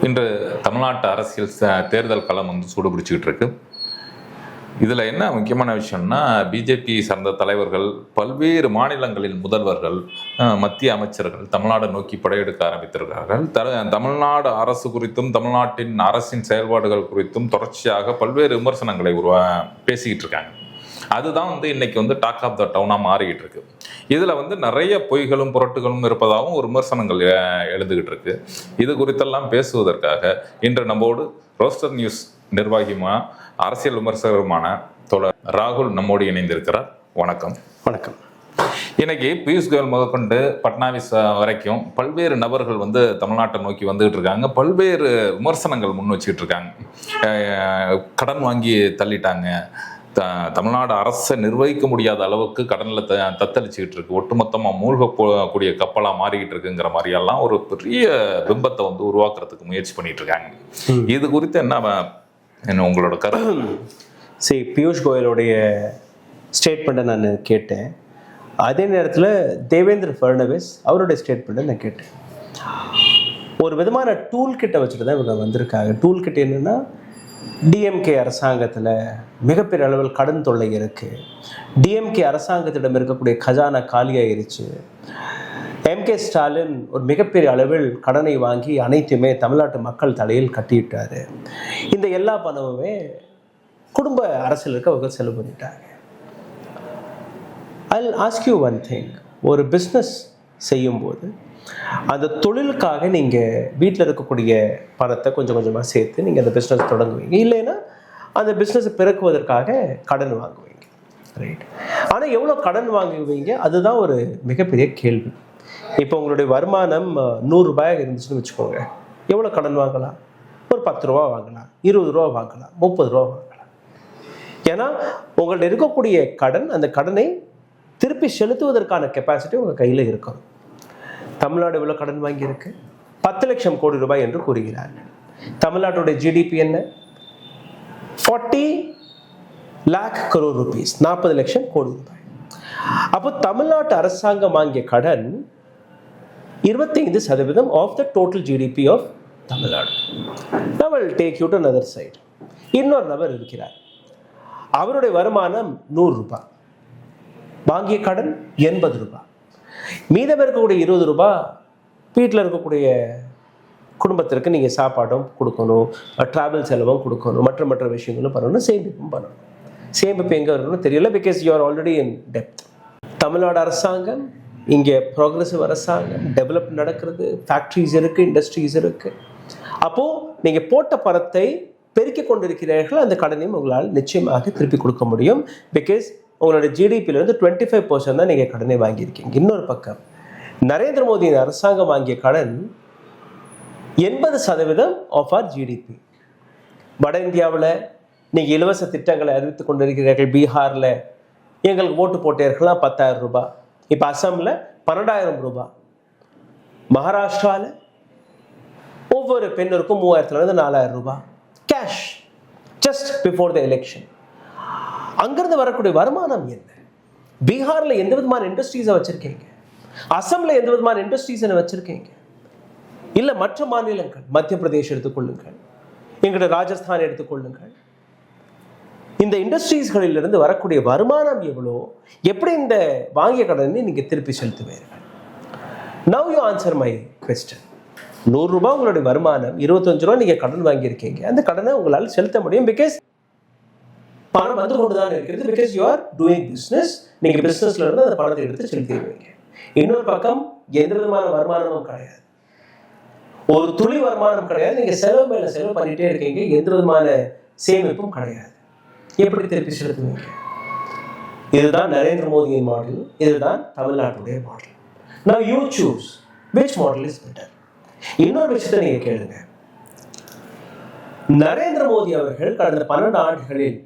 இன்று தமிழ்நாட்டு அரசியல் தேர்தல் களம் சூடுபிடிச்சிக்கிட்டு இருக்கு. இதில் என்ன முக்கியமான விஷயம்னா, பிஜேபி சார்ந்த தலைவர்கள், பல்வேறு மாநிலங்களின் முதல்வர்கள், மத்திய அமைச்சர்கள் தமிழ்நாடு நோக்கி படையெடுக்க ஆரம்பித்திருக்கிறார்கள். தமிழ்நாடு அரசு குறித்தும் தமிழ்நாட்டின் அரசின் செயல்பாடுகள் குறித்தும் தொடர்ச்சியாக பல்வேறு விமர்சனங்களை பேசிக்கிட்டு இருக்காங்க. அதுதான் இன்னைக்கு டாக் ஆஃப் த டவுனாக மாறிக்கிட்டு இருக்கு. இதில் நிறைய பொய்களும் புரட்டுகளும் இருப்பதாகவும் ஒரு விமர்சனங்கள் எழுதுகிட்டு இருக்கு. இது குறித்தெல்லாம் பேசுவதற்காக இன்று நம்மோடு ரோஸ்டர் நியூஸ் நிர்வாகியுமா அரசியல் விமர்சகருமான தோழர் ராகுல் நம்மோடு இணைந்திருக்கிறார். வணக்கம். வணக்கம். இன்னைக்கு பியூஷ் கோயல் முதற்கொண்டு பட்னாவிஸ் வரைக்கும் பல்வேறு நபர்கள் தமிழ்நாட்டை நோக்கி வந்துகிட்டு இருக்காங்க. பல்வேறு விமர்சனங்கள் முன் வச்சுக்கிட்டு இருக்காங்க. கடன் வாங்கி தள்ளிட்டாங்க, தமிழ்நாடு அரசை நிர்வகிக்க முடியாத அளவுக்கு கடனில் தத்தளிச்சுக்கிட்டு இருக்கு, ஒட்டுமொத்தமாக மூழ்கக்கூடிய கப்பலாக மாறிக்கிட்டு இருக்குங்கிற மாதிரியெல்லாம் ஒரு பெரிய பிம்பத்தை உருவாக்குறதுக்கு முயற்சி பண்ணிட்டு இருக்காங்க. இது குறித்து என்ன உங்களோட கருத்து? சரி, பியூஷ் கோயலுடைய ஸ்டேட்மெண்ட்டை நான் கேட்டேன். அதே நேரத்தில் தேவேந்திர ஃபட்னவிஸ் அவருடைய ஸ்டேட்மெண்ட்டை நான் கேட்டேன். ஒரு விதமான டூல் கிட்ட வச்சுட்டு தான் இவங்க வந்திருக்காங்க. டூல் கிட்ட என்னென்னா, டிஎம்கே அரசாங்கத்தில் மிகப்பெரிய அளவில் கடன் தொல்லை இருக்குது, டிஎம்கே அரசாங்கத்திடம் இருக்கக்கூடிய கஜானா காலியாயிருச்சு, எம்கே ஸ்டாலின் ஒரு மிகப்பெரிய அளவில் கடனை வாங்கி அனைத்துமே தமிழ்நாட்டு மக்கள் தலையில் கட்டிட்டாரு, இந்த எல்லா பணமுமே குடும்ப அரசியலுக்கு அவங்க செலவு பண்ணிட்டாங்க. I'll ask you one thing. ஒரு பிஸ்னஸ் செய்யும்போது அந்த தொழிலுக்காக நீங்கள் வீட்டில் இருக்கக்கூடிய பணத்தை கொஞ்சம் கொஞ்சமாக சேர்த்து நீங்கள் அந்த பிஸ்னஸ் தொடங்குவீங்க, இல்லைன்னா அந்த பிஸ்னஸை பெருக்குவதற்காக கடன் வாங்குவீங்க, ரைட்? ஆனால் எவ்வளோ கடன் வாங்குவீங்க, அதுதான் ஒரு மிகப்பெரிய கேள்வி. இப்போ உங்களுடைய வருமானம் 100 ரூபாயாக இருந்துச்சுன்னு வச்சுக்கோங்க, எவ்வளோ கடன் வாங்கலாம்? ஒரு 10 ரூபா வாங்கலாம், 20 ரூபா வாங்கலாம், 30 ரூபா வாங்கலாம். ஏன்னா உங்கள்ட்ட இருக்கக்கூடிய கடன், அந்த கடனை திருப்பி செலுத்துவதற்கான கெப்பாசிட்டி உங்கள் கையில் இருக்கும். தமிழ்நாடு எவ்வளோ கடன் வாங்கியிருக்கு? 10 லட்சம் கோடி ரூபாய் என்று கூறுகிறார்கள். தமிழ்நாட்டுடைய ஜிடிபி என்ன? 40 lakh crore rupees, 40 லட்சம் கோடி ரூபாய். அப்போ தமிழ்நாட்டு அரசாங்கம் வாங்கிய கடன் 25% of the total GDP of Tamil Nadu. Now I will take you to another side. இன்னொரு நபர் இருக்கிறார், அவருடைய வருமானம் 100 ரூபாய், வாங்கிய கடன் 80 ரூபாய். மீதம் இருக்கக்கூடிய 20 ரூபாய் வீட்டில் இருக்கக்கூடிய குடும்பத்திற்கு நீங்கள் சாப்பாடும் கொடுக்கணும், ட்ராவல் செலவும் கொடுக்கணும், மற்ற விஷயங்களும் பண்ணணும், சேமிப்பும் பண்ணணும். சேமிப்பு எங்கே வரணும்னு தெரியல, because you are already in depth. Tamil Nadu அரசாங்கம் இங்கே ப்ரோக்ரெசிவ் அரசாங்கம், டெவலப் நடக்கிறது, ஃபேக்ட்ரிஸ் இருக்குது, இண்டஸ்ட்ரீஸ் இருக்குது. அப்போது நீங்கள் போட்ட பணத்தை பெருக்கிக் கொண்டிருக்கிறீர்கள், அந்த கடனையும் உங்களால் நிச்சயமாக திருப்பி கொடுக்க முடியும். பிகாஸ் உங்களோட ஜிடிபியிலேருந்து 25% தான் நீங்கள் கடனை வாங்கியிருக்கீங்க. இன்னொரு பக்கம் நரேந்திர மோடியின் அரசாங்கம் வாங்கிய கடன் 80% ஆஃப் ஆர் ஜிடிபி. வட இந்தியாவில் நீங்கள் இலவச திட்டங்களை அறிவித்து கொண்டிருக்கிறீர்கள். பீகாரில் எங்களுக்கு ஓட்டு போட்டீர்கள்லாம் 10,000 ரூபாய், இப்போ அசாமில் 12,000 ரூபாய், மகாராஷ்டிராவில் ஒவ்வொரு பெண்ணிற்கும் 3,000 4,000 ரூபாய் cash just before the election. அங்கிருந்து வரக்கூடிய வருமானம் என்ன? பீகாரில் எந்த விதமான இண்டஸ்ட்ரீஸை வச்சுருக்கீங்க? அசாமில் எந்த விதமான இண்டஸ்ட்ரீஸை வச்சுருக்கீங்க? இல்லை மற்ற மாநிலங்கள், மத்திய பிரதேஷ் எடுத்துக்கொள்ளுங்கள், எங்களுடைய ராஜஸ்தான் எடுத்துக்கொள்ளுங்கள். இந்த இண்டஸ்ட்ரீஸ்களிலிருந்து வரக்கூடிய வருமானம் எவ்வளோ? எப்படி இந்த வாங்கிய கடனை நீங்கள் திருப்பி செலுத்துவீர்கள்? Now you answer my question. 100 ரூபாய் உங்களுடைய வருமானம், 25 ரூபா நீங்கள் கடன் வாங்கியிருக்கீங்க, அந்த கடனை உங்களால் செலுத்த முடியும். பிகாஸ் பணம் வந்து கொண்டு தான் இருக்கிறது. Because you are doing business. நீங்கள் பிஸ்னஸ்ல இருந்து அந்த பணத்தை எடுத்து செலுத்திடுவீங்க. இன்னொரு பக்கம் எந்த விதமான வருமானமும் கிடையாது, ஒரு துளி வருமானம் கிடையாது. நீங்கள் செலவு மேலே செலவு பண்ணிட்டே இருக்கீங்க, எந்த விதமான சேமிப்பும் கிடையாது. எப்படி திருப்பி செலுத்துவீங்க? இதுதான் நரேந்திர மோடியின் மாடல், இதுதான் தமிழ்நாட்டுடைய model. Now you choose which model is better. இன்னொரு விஷயத்தை நீங்க கேளுங்க. நரேந்திர மோடி அவர்கள் கடந்த 12 ஆண்டுகளில்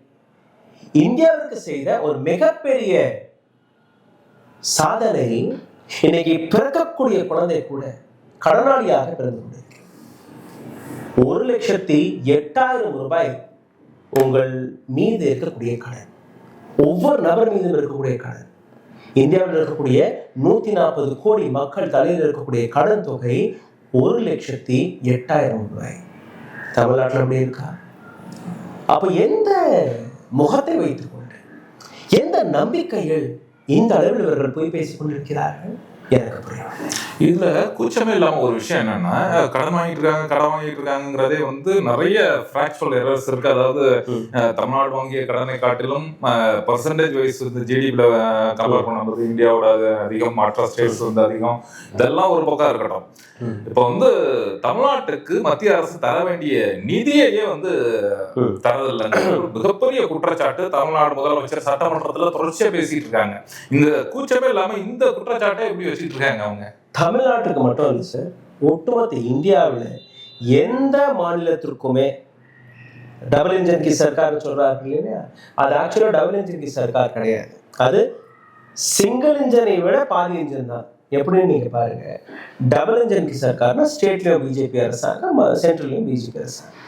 இந்தியாவிற்கு செய்த ஒரு மிகப்பெரிய சாதனை, இன்னைக்கு பிறக்கக்கூடிய குழந்தை கூட கடனாளியாக பிறந்து கொண்டிருக்கு. 1,08,000 ரூபாய் உங்கள் மீது இருக்கக்கூடிய கடன், ஒவ்வொரு நபர் மீதும் இருக்கக்கூடிய கடன், இந்தியாவில் இருக்கக்கூடிய 140 கோடி மக்கள் தலையில் இருக்கக்கூடிய கடன் தொகை 1,08,000 ரூபாய். தமிழ்நாட்டில் அப்படி இருக்கா? அப்ப எந்த முகத்தை வைத்துக்கொண்டு, எந்த நம்பிக்கைகள் இந்த அளவில் இவர்கள் போய் பேசிக் கொண்டிருக்கிறார்கள் எனக்கு புரியும். இதுல கூச்சமே இல்லாம ஒரு விஷயம் என்னன்னா, கடன் வாங்கிட்டு இருக்காங்கிறதே வந்து நிறைய ஃபிராக்சுவல் எரர்ஸ் இருக்கு. அதாவது தமிழ்நாடு வாங்கிய கடனை காட்டிலும் பர்சன்டேஜ் வைஸ் வந்து ஜிடிபில கம்பேர் பண்ணும்போது இந்தியாவோட அதிகம், மற்ற ஸ்டேட்ஸ் வந்து அதிகம். இதெல்லாம் ஒரு பக்கம் இருக்கட்டும். இப்ப வந்து தமிழ்நாட்டுக்கு மத்திய அரசு தர வேண்டிய நிதியையே வந்து தரதில்லைங்க ஒரு மிகப்பெரிய குற்றச்சாட்டு தமிழ்நாடு முதலமைச்சர் சட்டமன்றத்துல தொடர்ச்சியா பேசிட்டு இருக்காங்க. இந்த கூச்சமே இல்லாம இந்த குற்றச்சாட்டை எப்படி வச்சுட்டு இருக்காங்க அவங்க? தமிழ்நாட்டுக்கு மட்டும் இல்லை சார், ஒட்டுமொத்த இந்தியாவில் எந்த மாநிலத்திற்குமே டபுள் இன்ஜின் கி சர்க்கார் சொல்றாரு இல்லையா, அது ஆக்சுவலா டபுள் இன்ஜின் கி சர்க்கார் கிடையாது. அது சிங்கிள் இன்ஜினை விட பாதி இன்ஜின் தான். எப்படின்னு நீங்க பாருங்க, டபுள் இன்ஜின் கி சர்க்கார்னா ஸ்டேட்லயும் பிஜேபி அரசாங்கம், சென்ட்ரல்லையும் பிஜேபி அரசாங்கம்.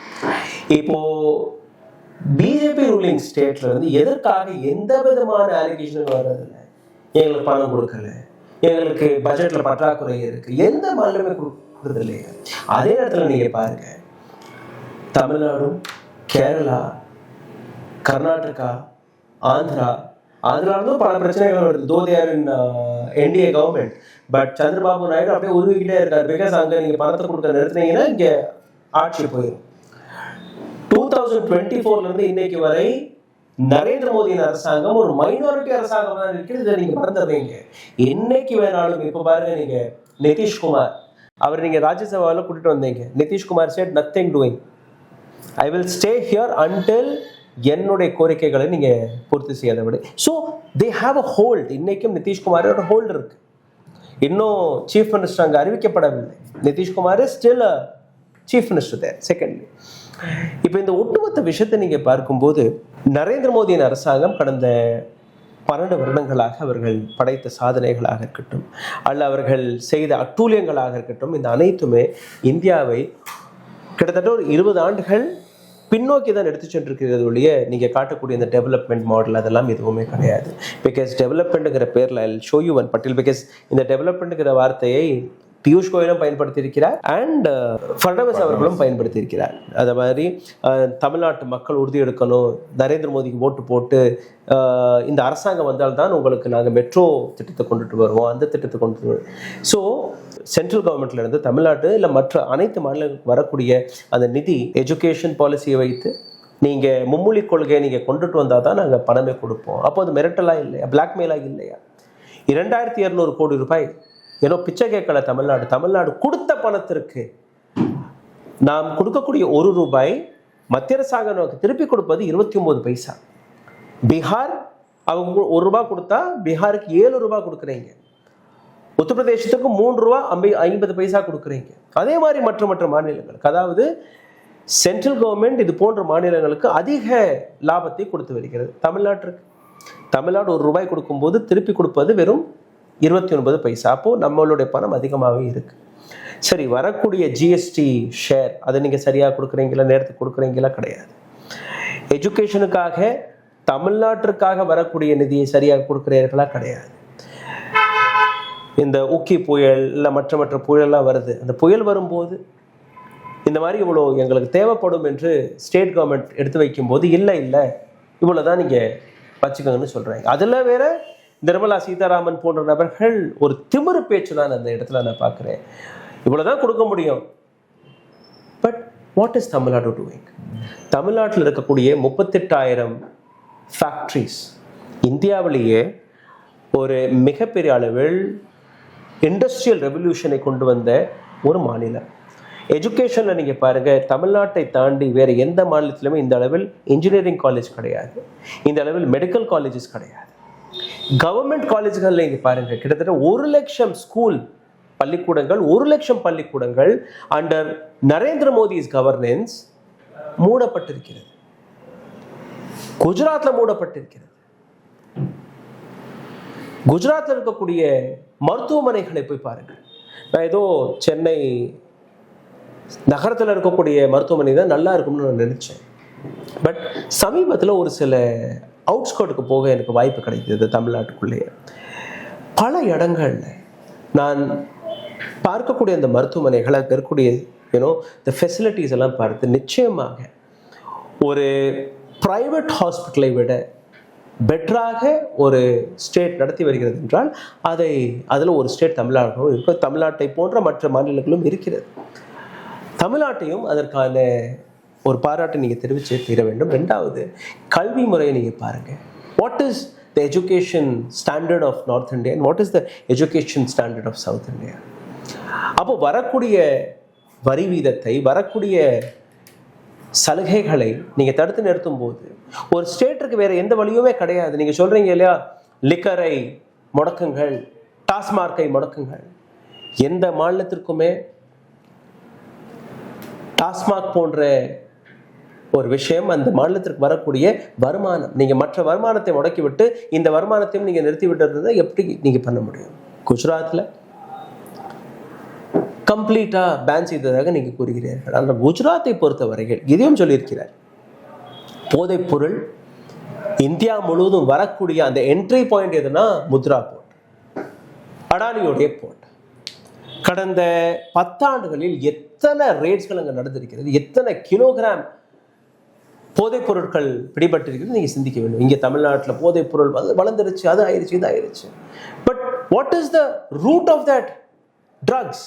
இப்போ பிஜேபி ரூலிங் ஸ்டேட்ல இருந்து எதற்காக எந்த விதமான அலிகேஷன் வர்றதில்லை, எங்களுக்கு பணம் கொடுக்கல, எங்களுக்கு பட்ஜெட்ல பற்றாக்குறை இருக்கு, எந்த மாநிலமே கொடுக்கறது இல்லையா. அதே இடத்துல நீங்க பாருங்க, தமிழ்நாடு, கேரளா, கர்நாடகா, ஆந்திராவிலும் பல பிரச்சனைகள் வருது. தோ they are in NDA government, but Chandrababu Naidu அப்படியே உருவிக்கிட்டே இருக்காரு. பிகாஸ் அங்க நீங்க பணத்தை கொடுக்க நிறுத்தினீங்கன்னா இங்க ஆட்சி போயிடும். 2024 இருந்து இன்னைக்கு வரை நரேந்திர மோடியின் அரசாங்கம் ஒரு மைனாரிட்டி அரசாங்கம் தான் இருக்குது. இதை நீங்க மறந்துடுறீங்க. என்னைக்கு வேணாலும் இப்ப பாருங்க, நீங்க நிதிஷ்குமார் அவர் நீங்க ராஜ்யசபாவில் கூட்டிட்டு வந்தீங்க. Nitish Kumar said nothing doing, I will stay here until என்னுடைய கோரிக்கைகளை நீங்க பூர்த்தி செய்யாத விட. So they have a hold. இன்னைக்கும் நிதிஷ்குமாரோட ஹோல்டு இருக்கு. இன்னும் சீஃப் மினிஸ்டர் அங்கே அறிவிக்கப்படவில்லை. நிதிஷ்குமார் ஸ்டில் சீஃப் மினிஸ்டர் தேர். செகண்ட்லி, இப்போ இந்த ஒட்டுமொத்த விஷயத்தை நீங்க பார்க்கும்போது நரேந்திர மோடியின் அரசாங்கம் கடந்த 12 வருடங்களாக அவர்கள் படைத்த சாதனைகளாக இருக்கட்டும், அல்ல அவர்கள் செய்த அட்டூழியங்களாக இருக்கட்டும், இந்த அனைத்துமே இந்தியாவை கிட்டத்தட்ட ஒரு 20 ஆண்டுகள் பின்னோக்கி தான் எடுத்து சென்றிருக்கிறது ஒழிய நீங்க காட்டக்கூடிய இந்த டெவலப்மெண்ட் மாடல் அதெல்லாம் எதுவுமே கிடையாது. பிகாஸ் டெவலப்மெண்ட்டுங்கிற பேர்ல ஷோ யூ ஒன் பட்டியல். பிகாஸ் இந்த டெவலப்மெண்ட்டுங்கிற வார்த்தையை பியூஷ் கோயலும் பயன்படுத்தி இருக்கிறார் அண்ட் ஃபட்னவிஸ் அவர்களும் பயன்படுத்தி இருக்கிறார். அதே மாதிரி தமிழ்நாட்டு மக்கள் உறுதி எடுக்கணும், நரேந்திர மோடிக்கு ஓட்டு போட்டு இந்த அரசாங்கம் வந்தால்தான் உங்களுக்கு நாங்கள் மெட்ரோ திட்டத்தை கொண்டுட்டு வருவோம், அந்த திட்டத்தை கொண்டுட்டு வருவோம். ஸோ சென்ட்ரல் கவர்மெண்ட்ல இருந்து தமிழ்நாட்டு இல்லை மற்ற அனைத்து மாநிலங்களுக்கு வரக்கூடிய அந்த நிதி எஜுகேஷன் பாலிசியை வைத்து நீங்க மும்மொழி கொள்கையை நீங்க கொண்டுட்டு வந்தால் தான் நாங்கள் பணமே கொடுப்போம். அப்போ அது மிரட்டலா இல்லையா, பிளாக்மெயிலா இல்லையா? 2200 கோடி ரூபாய் ஏதோ பிச்சை கேட்கல தமிழ்நாடு கொடுத்த பணத்திற்கு நாம் கொடுக்கக்கூடிய 1 ரூபாய் மத்திய அரசாங்கம் திருப்பி கொடுப்பது 29 பைசா. பீகார் அவங்க 1 ரூபாய் கொடுத்தா பீகாருக்கு 7 ரூபாய் கொடுக்குறீங்க. உத்தரப்பிரதேசத்துக்கு 3 ரூபாய் 50 பைசா கொடுக்குறீங்க. அதே மாதிரி மற்ற மாநிலங்களுக்கு, அதாவது சென்ட்ரல் கவர்மெண்ட் இது போன்ற மாநிலங்களுக்கு அதிக லாபத்தை கொடுத்து வருகிறது. தமிழ்நாடு 1 ரூபாய் கொடுக்கும்போது திருப்பி கொடுப்பது வெறும் 29 பைசா. அப்போ நம்மளுடைய பணம் அதிகமாகவே இருக்கு. சரி, வரக்கூடிய ஜிஎஸ்டி ஷேர் அதை நீங்க சரியா கொடுக்குறீங்களா, நேரத்துக்கு கொடுக்குறீங்களா? கிடையாது. எஜுகேஷனுக்காக தமிழ்நாட்டிற்காக வரக்கூடிய நிதியை சரியாக கொடுக்குறீர்களா? கிடையாது. இந்த உக்கி புயல் இல்லை மற்ற புயல்லாம் வருது. அந்த புயல் வரும்போது இந்த மாதிரி இவ்வளோ எங்களுக்கு தேவைப்படும் என்று ஸ்டேட் கவர்மெண்ட் எடுத்து வைக்கும்போது இல்லை இவ்வளோதான் நீங்கள் வச்சுக்கோங்கன்னு சொல்கிறாங்க. அதில் வேற நிர்மலா சீதாராமன் போன்ற நபர்கள் ஒரு திமிரு பேச்சு தான் அந்த இடத்துல நான் பார்க்குறேன். இவ்வளோதான் கொடுக்க முடியும். But what is Tamil Nadu doing? தமிழ்நாட்டில் இருக்கக்கூடிய 38,000 ஃபேக்ட்ரிஸ் இந்தியாவிலேயே ஒரு மிகப்பெரிய அளவில் இண்டஸ்ட்ரியல் ரெவல்யூஷனை கொண்டு வந்த ஒரு மாநிலம். எஜுகேஷனில் நீங்கள் பாருங்கள், தமிழ்நாட்டை தாண்டி வேறு எந்த மாநிலத்திலுமே இந்த அளவில் இன்ஜினியரிங் காலேஜ் கிடையாது, இந்த அளவில் மெடிக்கல் காலேஜஸ் கிடையாது. கவர்மெண்ட் காலேஜ்களில் நீங்கள் பாருங்கள், கிட்டத்தட்ட 1 லட்சம் ஸ்கூல் பள்ளிக்கூடங்கள், 1 லட்சம் பள்ளிக்கூடங்கள் அண்டர் நரேந்திர மோடிஸ் கவர்னன்ஸ் மூடப்பட்டிருக்கிறது. குஜராத்தில் மூடப்பட்டிருக்கிறது. குஜராத்தில் இருக்கக்கூடிய மருத்துவமனைகளை போய் பாருங்க. நான் ஏதோ சென்னை நகரத்தில் இருக்கக்கூடிய மருத்துவமனை தான் நல்லா இருக்கும்னு நான் நினைச்சேன். பட் சமீபத்தில் ஒரு சில அவுட்ஸ்கர்ட்டுக்கு போக எனக்கு வாய்ப்பு கிடைக்கிறது. தமிழ்நாட்டுக்குள்ளேயே பல இடங்கள்ல நான் பார்க்கக்கூடிய அந்த மருத்துவமனைகள், அங்கே இருக்கக்கூடிய இந்த ஃபெசிலிட்டிஸ் எல்லாம் பார்த்து நிச்சயமாக ஒரு ப்ரைவேட் ஹாஸ்பிட்டலை விட பெட்டராக ஒரு ஸ்டேட் நடத்தி வருகிறது என்றால் அதில் ஒரு ஸ்டேட் தமிழ்நாடும் இருக்கு. தமிழ்நாட்டை போன்ற மற்ற மாநிலங்களும் இருக்கிறது. தமிழ்நாட்டையும் அதற்கான ஒரு பாராட்டை நீங்கள் தெரிவித்து தீர வேண்டும். ரெண்டாவது, கல்வி முறையை நீங்கள் பாருங்கள். What is the education standard of north India and what is the education standard of south India? அப்போ வரக்கூடிய வரி வீதத்தை, வரக்கூடிய சலுகைகளை நீங்கள் தடுத்து நிறுத்தும் போது ஒரு ஸ்டேட்டுக்கு வேற எந்த வழியுமே கிடையாது. நீங்கள் சொல்றீங்க இல்லையா, லிக்கரை முடக்குங்கள், டாஸ்மார்க்கை முடக்குங்கள். எந்த மாநிலத்திற்குமே டாஸ்மாக் போன்ற ஒரு விஷயம் அந்த மாநிலத்திற்கு வரக்கூடிய வருமானம், நீங்க மற்ற வருமானத்தை முடக்கிவிட்டு இந்த வருமானத்தையும் நீங்க நிறுத்தி விட்டு எப்படி நீங்க பண்ண முடியும்? குஜராத்ல கம்ப்ளீட்டா பேன் செய்ததாக நீங்க கூறுகிறீர்கள். ஆனால் குஜராத்தை பொறுத்தவரைகள் இதையும் சொல்லியிருக்கிறார், போதைப் பொருள் இந்தியா முழுவதும் வரக்கூடிய அந்த என்ட்ரி பாயிண்ட் எதுனா முத்ரா போர்ட், அடானியோடைய போர்ட். கடந்த 10 ஆண்டுகளில் எத்தனை ரேட்ஸ்கள் அங்கே நடந்திருக்கிறது, எத்தனை கிலோகிராம் போதைப் பொருட்கள் பிடிபட்டிருக்கிறது நீங்க சிந்திக்க வேண்டும். இங்கே தமிழ்நாட்டில் போதைப் பொருள் வளர்ந்துருச்சு, அது ஆயிடுச்சு, இது ஆயிடுச்சு. But what is the root of that drugs?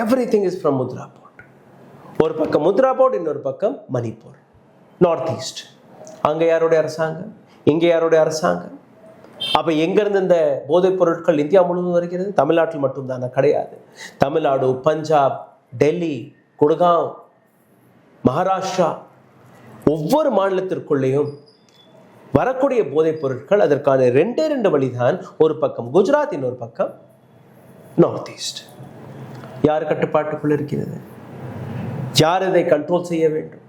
Everything is from Mundra port. ஒரு பக்கம் முத்ரா போர்ட், இன்னொரு பக்கம் மணிப்பூர், நார்த் ஈஸ்ட். அங்கே யாருடைய அரசாங்கம், இங்கே யாருடைய அரசாங்கம்? அப்போ எங்கேருந்து இந்த போதைப் பொருட்கள் இந்தியா முழுவதும் வருகிறது? தமிழ்நாட்டில் மட்டும்தானா? கிடையாது. தமிழ்நாடு, பஞ்சாப், டெல்லி, குட்காவ், மகாராஷ்டிரா, ஒவ்வொரு மாநிலத்திற்குள்ளேயும் வரக்கூடிய போதைப் பொருட்கள் அதற்கான 2 வழிதான். ஒரு பக்கம் குஜராத், இன்னொரு பக்கம் நார்த் ஈஸ்ட். யார் கட்டுப்பாட்டுக்குள் இருக்கிறது? யார் இதை கண்ட்ரோல் செய்ய வேண்டும்?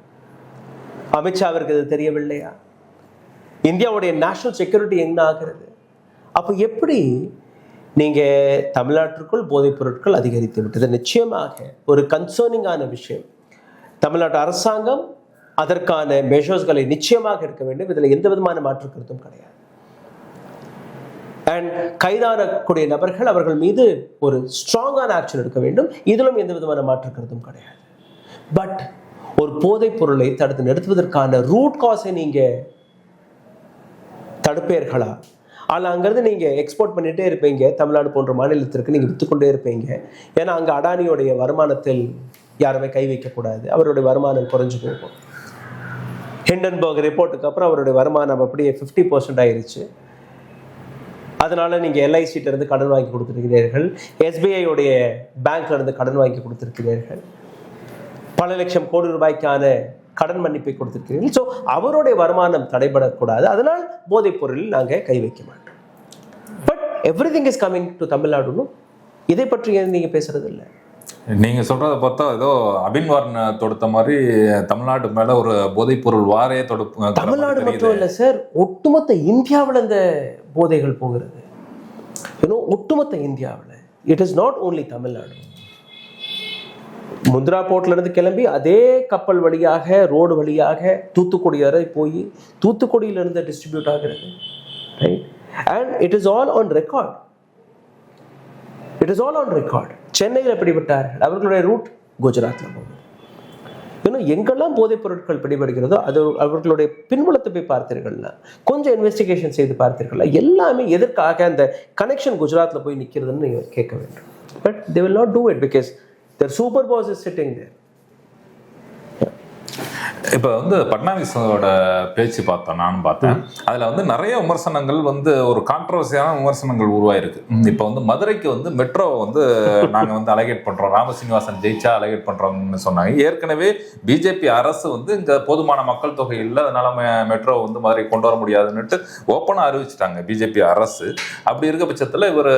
அமித்ஷாவிற்கு இது தெரியவில்லையா? இந்தியாவுடைய நேஷனல் செக்யூரிட்டி என்ன ஆகிறது? அப்போ எப்படி நீங்க தமிழ்நாட்டிற்குள் போதைப் பொருட்கள் அதிகரித்து விட்டது? நிச்சயமாக ஒரு கன்சர்னிங்கான விஷயம். தமிழ்நாட்டு அரசாங்கம் அதற்கான மெஷர்ஸ்களை நிச்சயமாக எடுக்க வேண்டும். இதில் எந்த விதமான மாற்று கருத்தும் கிடையாது. அண்ட் கைதானக்கூடிய நபர்கள், அவர்கள் மீது ஒரு ஸ்ட்ராங்கான ஆக்ஷன் எடுக்க வேண்டும். இதிலும் எந்த விதமான மாற்று கருத்தும் கிடையாது. பட் ஒரு போதைப் பொருளை தடுத்து நிறுத்துவதற்கான ரூட் காஸை நீங்க தடுப்பீர்களா? ஆனால் அங்கிருந்து நீங்க எக்ஸ்போர்ட் பண்ணிட்டே இருப்பீங்க, தமிழ்நாடு போன்ற மாநிலத்திற்கு நீங்க வித்துக்கொண்டே இருப்பீங்க. ஏன்னா அங்க அடானியோடைய வருமானத்தில் யாருமே கை வைக்கக்கூடாது, அவருடைய வருமானம் குறைஞ்சு போகும். ஹிண்டன்பர்க் ரிப்போர்ட்டுக்கு அப்புறம் அவருடைய வருமானம் அப்படியே 50% ஆயிருச்சு. அதனால நீங்க எல்ஐசிட்ட இருந்து கடன் வாங்கி கொடுத்திருக்கிறீர்கள், எஸ்பிஐ பேங்க்ல இருந்து கடன் வாங்கி கொடுத்திருக்கிறீர்கள், பல லட்சம் கோடி ரூபாய்க்கான கடன் மன்னிப்பை கொடுத்திருக்கிறீர்கள். ஸோ அவருடைய வருமானம் தடைபடக்கூடாது, அதனால் போதைப் பொருளில் நாங்கள் கை வைக்க மாட்டோம். But everything is coming to தமிழ்நாடுன்னு இதை பற்றி நீங்க பேசுறது இல்லை. நீங்க சொல்றத பார்த்தா ஏதோ அபின்வார்ன் தொடுத்த மாதிரி தமிழ்நாட்டு மேல ஒரு போதைப் பொருள் வாரே தொடுப்பு. தமிழ்நாடு மட்டும் இல்லை சார், ஒட்டுமொத்த இந்தியாவில் இந்த போதைகள் போகிறது. ஒட்டுமொத்த இந்தியாவில். It is not only Tamil Nadu. Mudra போர்ட்ல இருந்து கிளம்பி அதே கப்பல் வழியாக, ரோடு வழியாக தூத்துக்குடி வரை போய் தூத்துக்குடியிலிருந்து டிஸ்ட்ரிபியூட் ஆகிறது. Right? And it is all on record. It is all on record. சென்னையில் பிடிபட்டார்கள், அவர்களுடைய ரூட் குஜராத்தில் போகும். இன்னும் எங்கெல்லாம் போதைப் பொருட்கள் பிடிபடுகிறதோ அது அவர்களுடைய பின்புலத்தை போய் பார்த்தீர்கள்னா, கொஞ்சம் இன்வெஸ்டிகேஷன் செய்து பார்த்தீர்களா, எல்லாமே எதற்காக அந்த கனெக்ஷன் குஜராத்தில் போய் நிற்கிறதுன்னு நீங்கள் கேட்க வேண்டும். But they will not do it because their super boss is sitting there. இப்போ பட்னாவிஸோட பேச்சு பார்த்தோம், நானும் பார்த்தேன். அதில் நிறைய விமர்சனங்கள் ஒரு கான்ட்ரவர்சியான விமர்சனங்கள் உருவாயிருக்கு. இப்போ மதுரைக்கு மெட்ரோ நாங்கள் அலகேட் பண்ணுறோம், ராமசீனிவாசன் ஜெயிச்சா அலகேட் பண்ணுறோம்னு சொன்னாங்க. ஏற்கனவே பிஜேபி அரசு இங்கே போதுமான மக்கள் தொகை இல்லை, அதனால மெட்ரோ மதுரை கொண்டு வர முடியாதுன்னுட்டு ஓப்பனாக அறிவிச்சிட்டாங்க பிஜேபி அரசு. அப்படி இருக்க பட்சத்தில் இவர்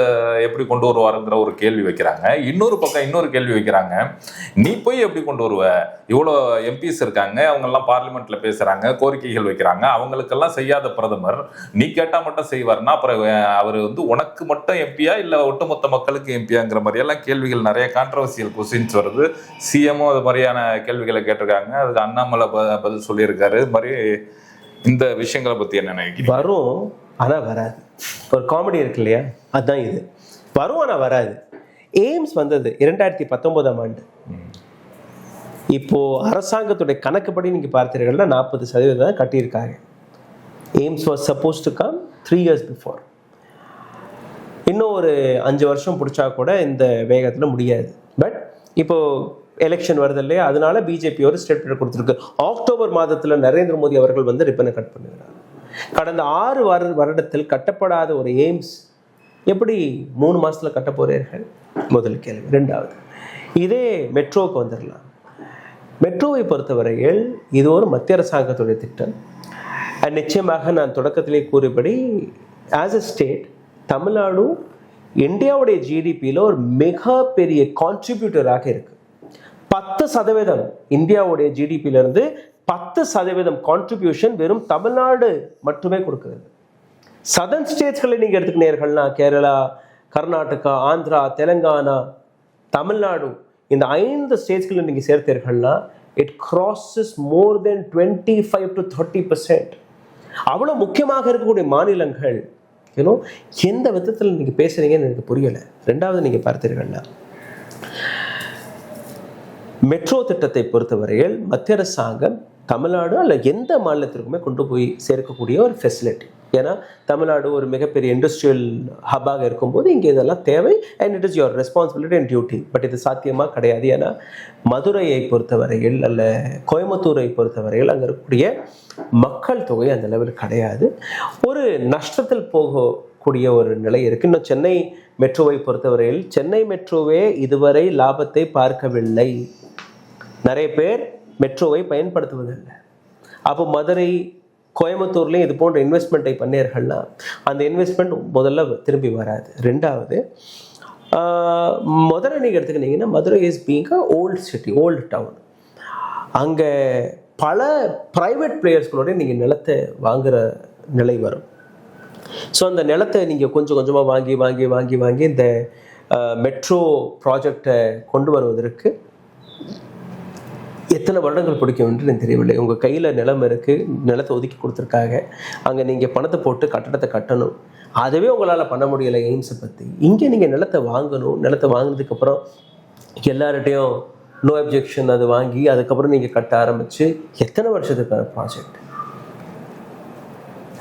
எப்படி கொண்டு வருவாருங்கிற ஒரு கேள்வி வைக்கிறாங்க. இன்னொரு பக்கம் இன்னொரு கேள்வி வைக்கிறாங்க, நீ போய் எப்படி கொண்டு வருவ? இவ்வளோ எம்பிஸ் இருக்காங்க, அவங்கெல்லாம் பார்லிமெண்ட்ல பேசுறாங்க, கோரிக்கைகள் வைக்கிறாங்க, அவங்களுக்கெல்லாம் செய்யாத பிரதமர் நீ கேட்டா மட்டும் செய்வார்னா அப்புறம் அவர் உனக்கு மட்டும் எம்பியா இல்ல ஒட்டுமொத்த மக்களுக்கு எம்பியாங்கிற மாதிரி எல்லாம் கேள்விகள், நிறைய கான்ட்ரவர்சியல் கொஸ்டின்ஸ் வருது. சிஎம்மும் அது மாதிரியான கேள்விகளை கேட்டிருக்காங்க, அதுக்கு அண்ணாமலை பதில் சொல்லியிருக்காரு. இது மாதிரி இந்த விஷயங்களை பத்தி என்ன நினைக்கிறீங்க? வரும் ஆனா வராது. ஒரு காமெடி இருக்கு இல்லையா, அதுதான் இது. வரும் ஆனா வராது. எய்ம்ஸ் வந்தது 2019ஆம் ஆண்டு. இப்போ அரசாங்கத்துடைய கணக்குப்படி நீங்க பார்த்தீர்கள்னா 40% தான் கட்டியிருக்காங்க. AIIMS was suppose to come 3 years before. இன்னும் ஒரு 5 வருஷம் பிடிச்சா கூட இந்த வேகத்தில் முடியாது. பட் இப்போ எலெக்ஷன் வருது இல்லையா, அதனால பிஜேபி ஒரு ஸ்டேட்மெண்ட் கொடுத்துருக்கு. அக்டோபர் மாதத்தில் நரேந்திர மோடி அவர்கள் வந்து ரிப்பனை கட் பண்ணுகிறார். கடந்த 6 வருடத்தில் கட்டப்படாத ஒரு எய்ம்ஸ் எப்படி 3 மாசத்துல கட்ட போறீர்கள்? முதல் கேள்வி. ரெண்டாவது, இதே மெட்ரோவுக்கு வந்துடலாம். மெட்ரோவை பொறுத்தவரையில் இது ஒரு மத்திய அரசாங்கத்துடைய திட்டம். நிச்சயமாக நான் தொடக்கத்திலே கூறியபடி ஆஸ் எ ஸ்டேட் தமிழ்நாடு இந்தியாவுடைய ஜிடிபியில் ஒரு மிகப்பெரிய கான்ட்ரிபியூட்டராக இருக்கு. 10% இந்தியாவுடைய ஜிடிபியிலிருந்து 10% கான்ட்ரிபியூஷன் வெறும் தமிழ்நாடு மட்டுமே கொடுக்கிறது. சதர்ன் ஸ்டேட்ஸ்களை நீங்க எடுத்துக்கினீர்கள்னா கேரளா, கர்நாடகா, ஆந்திரா, தெலுங்கானா, தமிழ்நாடு, இந்த 5 ஸ்டேட்ஸ்களை நீங்க சேர்த்தீர்கள்னா it crosses more than 25 to 30%. அவ்வளவு முக்கியமாக இருக்கக்கூடிய மாநிலங்கள் எந்த விதத்தில் நீங்க பேசுறீங்கன்னு எனக்கு புரியல. ரெண்டாவது, நீங்க பார்த்தீர்கள்னா மெட்ரோ திட்டத்தை பொறுத்தவரையில் மத்திய அரசாங்கம் தமிழ்நாடு அல்ல எந்த மாநிலத்திற்குமே கொண்டு போய் சேர்க்கக்கூடிய ஒரு ஃபெசிலிட்டி. ஏன்னா தமிழ்நாடு ஒரு மிகப்பெரிய இண்டஸ்ட்ரியல் ஹப்பாக இருக்கும்போது இங்கே இதெல்லாம் தேவை. And it is your responsibility and duty. But இது சாத்தியமாக கிடையாது. ஏன்னா மதுரையை பொறுத்தவரையில் அல்ல கோயம்புத்தூரை பொறுத்தவரையில் அங்கே இருக்கக்கூடிய மக்கள் தொகை அந்த லெவல் கிடையாது. ஒரு நஷ்டத்தில் போகக்கூடிய ஒரு நிலை இருக்குது. இன்னும் சென்னை மெட்ரோவை பொறுத்தவரையில் சென்னை மெட்ரோவே இதுவரை லாபத்தை பார்க்கவில்லை. நிறைய பேர் மெட்ரோவை பயன்படுத்துவதில்லை. அப்போ மதுரை, கோயம்புத்தூர்லேயும் இது போன்ற இன்வெஸ்ட்மெண்ட்டை பண்ணீர்கள்னா அந்த இன்வெஸ்ட்மெண்ட் முதல்ல திரும்பி வராது. ரெண்டாவது, மதுரை நீங்கள் எடுத்துக்கிட்டீங்கன்னா Madurai is being a old city, old down. அங்கே பல ப்ரைவேட் பிளேயர்ஸ்களோட நீங்கள் நிலத்தை வாங்குகிற நிலை வரும். ஸோ அந்த நிலத்தை நீங்கள் கொஞ்சம் கொஞ்சமாக வாங்கி வாங்கி வாங்கி வாங்கி இந்த மெட்ரோ ப்ராஜெக்டை கொண்டு வருவதற்கு எத்தனை வருடங்கள் பிடிக்கும் என்று எனக்கு தெரியவில்லை. உங்கள் கையில் நிலம் இருக்குது, நிலத்தை ஒதுக்கி கொடுத்துருக்காங்க, அங்கே நீங்கள் பணத்தை போட்டு கட்டடத்தை கட்டணும். அதுவே உங்களால் பண்ண முடியலை எய்ம்ஸை பற்றி. இங்கே நீங்கள் நிலத்தை வாங்கணும். நிலத்தை வாங்கினதுக்கப்புறம் எல்லார்கிட்டையும் நோ அப்ஜெக்ஷன் அது வாங்கி அதுக்கப்புறம் நீங்கள் கட்ட ஆரம்பித்து எத்தனை வருஷத்துக்கான ப்ராஜெக்ட்.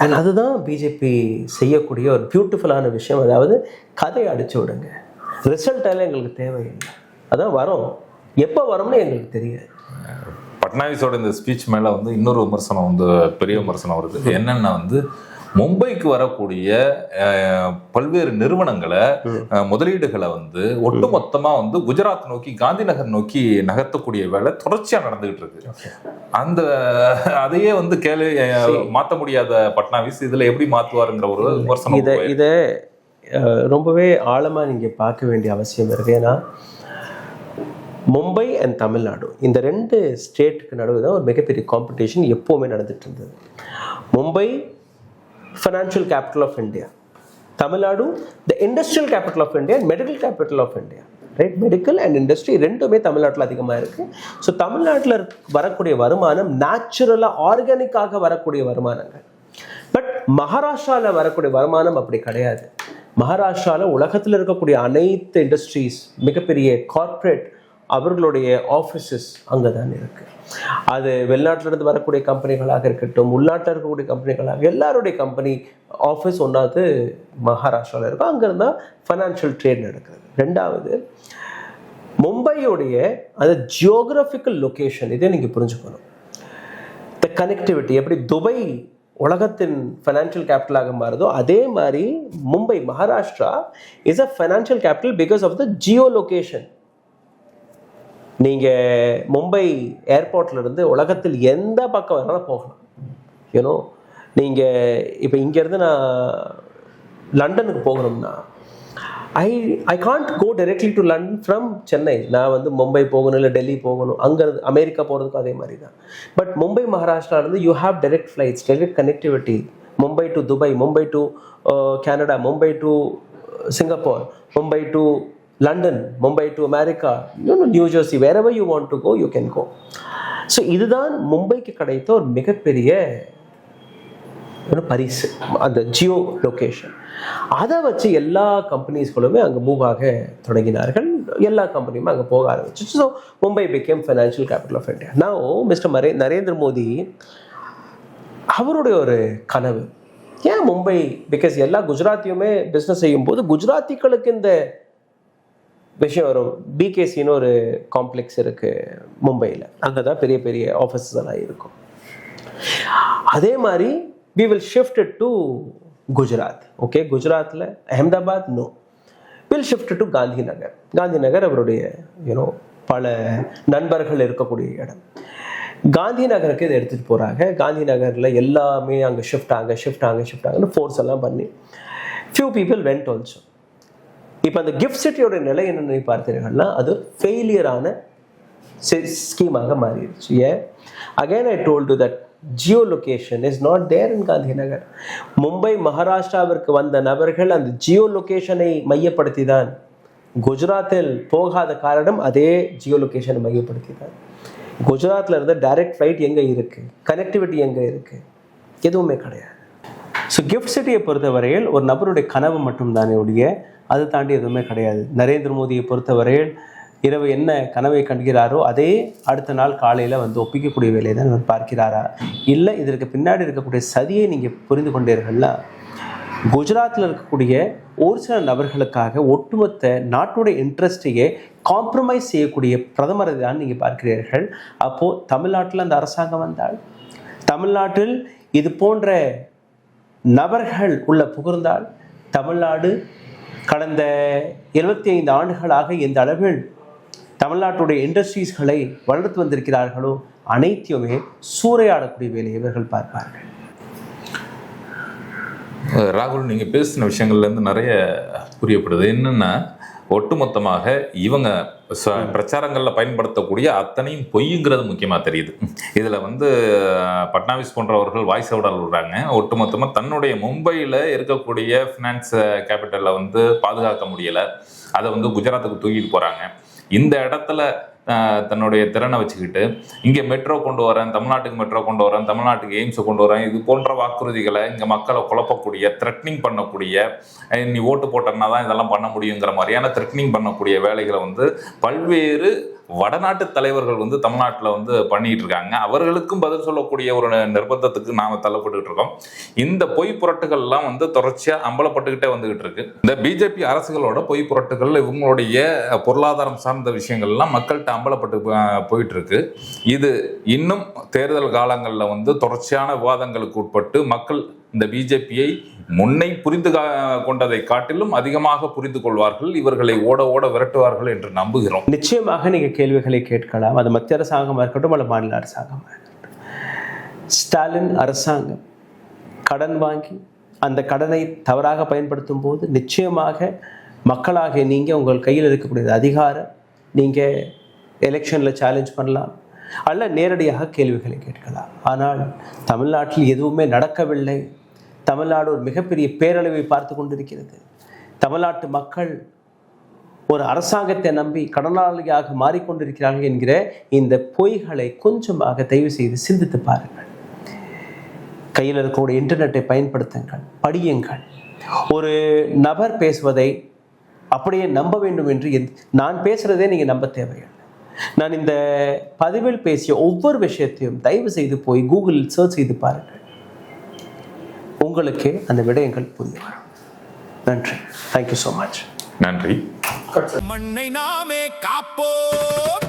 அண்ட் அதுதான் பிஜேபி செய்யக்கூடிய ஒரு பியூட்டிஃபுல்லான விஷயம். அதாவது கதையை அடிச்சு விடுங்க, ரிசல்ட்டால எங்களுக்கு தேவையில்லை, அதான் வரோம், எப்போ வரோம்னு எங்களுக்கு தெரியாது. பட்னாவிஸோட இந்த ஸ்பீச் மேலே வந்து இன்னொரு விமர்சனம் வந்து பெரிய விமர்சனம் வருது. என்னென்னா வந்து மும்பைக்கு வரக்கூடிய பல்வேறு நிறுவனங்களை முதலீடுகளை வந்து ஒட்டுமொத்தமாக வந்து குஜராத் நோக்கி, காந்தி நகர் நோக்கி நகர்த்தக்கூடிய வேலை தொடர்ச்சியாக நடந்துகிட்டு இருக்கு. அந்த அதையே வந்து மாற்ற முடியாத பட்னாவிஸ் இதில் எப்படி மாற்றுவாருங்கிற ஒரு விமர்சனம். இதை ரொம்பவே ஆழமாக நீங்கள் பார்க்க வேண்டிய அவசியம் இருக்கு. ஏன்னா மும்பை அண்ட் தமிழ்நாடு இந்த 2 ஸ்டேட்டுக்கு நடுவில் தான் ஒரு மிகப்பெரிய காம்படிஷன் எப்போவுமே நடந்துட்டு இருந்தது. Mumbai financial capital of India, Tamil Nadu the industrial capital of India, medical capital of India. Right, medical and industry ரெண்டுமே தமிழ்நாட்டில் அதிகமாக இருக்குது. ஸோ தமிழ்நாட்டில் வரக்கூடிய வருமானம் நேச்சுரலாக ஆர்கானிக்காக வரக்கூடிய வருமானங்கள். பட் மகாராஷ்டிராவில் வரக்கூடிய வருமானம் அப்படி கிடையாது. மகாராஷ்டிராவில் உலகத்தில் இருக்கக்கூடிய அனைத்து இண்டஸ்ட்ரீஸ், மிகப்பெரிய கார்ப்பரேட் அவர்களுடைய ஆஃபீஸஸ் அங்கே தான் இருக்குது. அது வெளிநாட்டிலிருந்து வரக்கூடிய கம்பெனிகளாக இருக்கட்டும், உள்நாட்டில் இருக்கக்கூடிய கம்பெனிகளாக, எல்லாருடைய கம்பெனி ஆஃபீஸ் ஒன்றாவது மகாராஷ்டிராவில் இருக்கும். அங்கேருந்து தான் ஃபைனான்ஷியல் ட்ரேட் நடக்குது. ரெண்டாவது, மும்பையுடைய அந்த ஜியோகிராஃபிக்கல் லொக்கேஷன், இதை நீங்கள் புரிஞ்சுக்கணும். த கனெக்டிவிட்டி, எப்படி துபை உலகத்தின் ஃபைனான்ஷியல் கேபிட்டலாக மாறுதோ அதே மாதிரி Mumbai, Maharashtra is a financial capital because of the geo location. நீங்கள் மும்பை ஏர்போர்ட்லேருந்து உலகத்தில் எந்த பக்கம் வேணாலும் போகலாம். யூனோ, நீங்கள் இப்போ இங்கேருந்து நான் லண்டனுக்கு போகணும்னா I can't go directly to London from Chennai. நான் வந்து மும்பை போகணும், இல்லை டெல்லி போகணும், அங்கேருந்து அமெரிக்கா போகிறதுக்கும் அதே மாதிரி தான். பட் மும்பை மகாராஷ்டிராலேருந்து you have direct flights, direct connectivity. Mumbai to Dubai, Mumbai to Canada, Mumbai to Singapore, Mumbai to London, Mumbai to America, New Jersey, wherever you want to go, you can go. So இதுதான் மும்பைக்கு கிடைத்த ஒரு மிகப்பெரிய பரிசு, அந்த ஜியோ லொகேஷன். அதை வச்சு எல்லா கம்பெனிஸ்களுமே அங்கே மூவ் ஆக தொடங்கினார்கள். எல்லா கம்பெனியுமே அங்கே போக ஆரம்பிச்சு. So Mumbai became financial capital of India. நான் மிஸ்டர் நரேந்திர மோடி அவருடைய ஒரு கனவு, ஏன் மும்பை? பிகாஸ் எல்லா குஜராத்தியுமே பிஸ்னஸ் செய்யும்போது குஜராத்திகளுக்கு இந்த விஷயம் வரும். பிகேசின்னு ஒரு காம்ப்ளெக்ஸ் இருக்குது மும்பையில், அங்கே தான் பெரிய பெரிய ஆஃபீஸஸ் எல்லாம் இருக்கும். அதே மாதிரி we will shift it to Gujarat. Okay, குஜராத்தில் Ahmedabad no, will shift to Gandhinagar. Gandhinagar அவருடைய பல நண்பர்கள் இருக்கக்கூடிய இடம். காந்தி நகருக்கு இதை எடுத்துகிட்டு போகிறாங்க. காந்தி நகரில் எல்லாமே அங்கே ஷிஃப்ட் ஆகுன்னு ஃபோர்ஸ் எல்லாம் பண்ணி ஃபியூ பீப்புள் வெண்ட் ஆல்சோ. இப்போ அந்த கிஃப்ட் சிட்டியோட நிலை என்னென்னு பார்த்தீர்கள்னா அது ஃபெயிலியரான ஸ்கீமாக மாறிடுச்சு. ஏன்? Again I told that geo location is not there in Gandhinagar. Mumbai மகாராஷ்டிராவிற்கு வந்த நபர்கள் அந்த ஜியோ லொகேஷனை மையப்படுத்தி தான், குஜராத்தில் போகாத காரணம் அதே ஜியோ லொகேஷனை மையப்படுத்தி தான். குஜராத்தில் இருந்த டைரக்ட் ஃப்ளைட் எங்கே இருக்குது, கனெக்டிவிட்டி எங்கே இருக்குது? எதுவுமே கிடையாது. ஸோ கிஃப்ட் சிட்டியை பொறுத்தவரையில் ஒரு நபருடைய கனவு மட்டும்தானே ஒழிய அதை தாண்டி எதுவுமே கிடையாது. நரேந்திர மோடியை பொறுத்தவரையில் இரவு என்ன கனவை கண்டுகிறாரோ அதே அடுத்த நாள் காலையில் ஒப்பிக்கக்கூடிய வேலையை தான் அவர் பார்க்கிறாரா, இல்லை இதற்கு பின்னாடி இருக்கக்கூடிய சதியை நீங்கள் புரிந்து கொண்டீர்கள்னா, குஜராத்தில் இருக்கக்கூடிய ஒரு சில நபர்களுக்காக ஒட்டுமொத்த நாட்டுடைய இன்ட்ரெஸ்டையே காம்ப்ரமைஸ் செய்யக்கூடிய பிரதமரை தான் நீங்கள் பார்க்கிறீர்கள். அப்போது தமிழ்நாட்டில் அந்த அரசாங்கம் வந்தால், தமிழ்நாட்டில் இது போன்ற நபர்கள் உள்ள புகுந்தால், தமிழ்நாடு கடந்த 25 ஆண்டுகளாக எந்த அளவில் தமிழ்நாட்டுடைய இண்டஸ்ட்ரீஸ்களை வளர்த்து வந்திருக்கிறார்களோ அனைத்தையுமே சூறையாடக்கூடிய வேலையை இவர்கள் பார்ப்பார்கள். ராகுல், நீங்கள் பேசின விஷயங்கள்லேருந்து நிறைய புரியப்படுது. என்னென்னா, ஒட்டுமொத்தமாக இவங்க பிரச்சாரங்களில் பயன்படுத்தக்கூடிய அத்தனையும் பொய்ங்கிறது முக்கியமாக தெரியுது. இதில் பட்னாவிஸ் போன்றவர்கள் வாய்ஸ் அவுட் விடுறாங்க. ஒட்டுமொத்தமாக தன்னுடைய மும்பையில் இருக்கக்கூடிய ஃபினான்ஸ் கேபிட்டலை பாதுகாக்க முடியலை, அதை குஜராத்துக்கு தூக்கிட்டு போகிறாங்க. இந்த இடத்துல தன்னுடைய திறனை வச்சுக்கிட்டு இங்கே மெட்ரோ கொண்டு வரேன், தமிழ்நாட்டுக்கு மெட்ரோ கொண்டு வரேன், தமிழ்நாட்டுக்கு எய்ம்ஸை கொண்டு வரேன், இது போன்ற வாக்குறுதிகளை இங்கே மக்களை குழப்பக்கூடிய, த்ரெட்னிங் பண்ணக்கூடிய, நீ ஓட்டு போட்டோன்னா தான் இதெல்லாம் பண்ண முடியுங்கிற மாதிரியான த்ரெட்னிங் பண்ணக்கூடிய வேலைகளை பல்வேறு வடநாட்டு தலைவர்கள் தமிழ்நாட்டில் பண்ணிட்டு இருக்காங்க. அவர்களுக்கும் பதில் சொல்லக்கூடிய ஒரு நிர்பந்தத்துக்கு நாம் தள்ளப்பட்டுக்கிட்டு இருக்கோம். இந்த பொய் புரட்டுகள்லாம் தொடர்ச்சியாக அம்பலப்பட்டுக்கிட்டே வந்துகிட்டு இருக்கு. இந்த பிஜேபி அரசுகளோட பொய் புரட்டுகள், இவங்களுடைய பொருளாதாரம் சார்ந்த விஷயங்கள்லாம் மக்கள்கிட்ட அம்பலப்பட்டு போயிட்டு இருக்கு. இது இன்னும் தேர்தல் காலங்களில் தொடர்ச்சியான விவாதங்களுக்கு உட்பட்டு மக்கள் இந்த பிஜேபியை முன்னை புரிந்து கொண்டதை காட்டிலும் அதிகமாக புரிந்து கொள்வார்கள், இவர்களை ஓட ஓட விரட்டுவார்கள் என்று நம்புகிறோம். நிச்சயமாக நீங்கள் கேள்விகளை கேட்கலாம். அது மத்திய அரசாங்கமாக இருக்கட்டும் அல்ல மாநில அரசாங்கமாக இருக்கட்டும். ஸ்டாலின் அரசாங்கம் கடன் வாங்கி அந்த கடனை தவறாக பயன்படுத்தும் போது நிச்சயமாக மக்களாக நீங்கள் உங்கள் கையில் இருக்கக்கூடிய அதிகாரம், நீங்கள் எலெக்ஷனில் சேலஞ்ச் பண்ணலாம் அல்ல நேரடியாக கேள்விகளை கேட்கலாம். ஆனால் தமிழ்நாட்டில் எதுவுமே நடக்கவில்லை. தமிழ்நாடு ஒரு மிகப்பெரிய பேரழிவை பார்த்து கொண்டிருக்கிறது. தமிழ்நாட்டு மக்கள் ஒரு அரசாங்கத்தை நம்பி கடனாளியாக மாறிக்கொண்டிருக்கிறார்கள் என்கிற இந்த பொய்களை கொஞ்சமாக தயவு செய்து சிந்தித்து பாருங்கள். கையில் இருக்கக்கூடிய இன்டர்நெட்டை பயன்படுத்துங்கள், படியுங்கள். ஒரு நபர் பேசுவதை அப்படியே நம்ப வேண்டும் என்று நான் பேசுகிறதே நீங்கள் நம்ப தேவையில்லை. நான் இந்த பதிவில் பேசிய ஒவ்வொரு விஷயத்தையும் தயவு செய்து போய் கூகுளில் சர்ச் செய்து பாருங்கள், உங்களுக்கு அந்த விடயங்கள் புரிய வரும். நன்றி. Thank you so much. நன்றி. மண்ணை நாமே காப்போம்.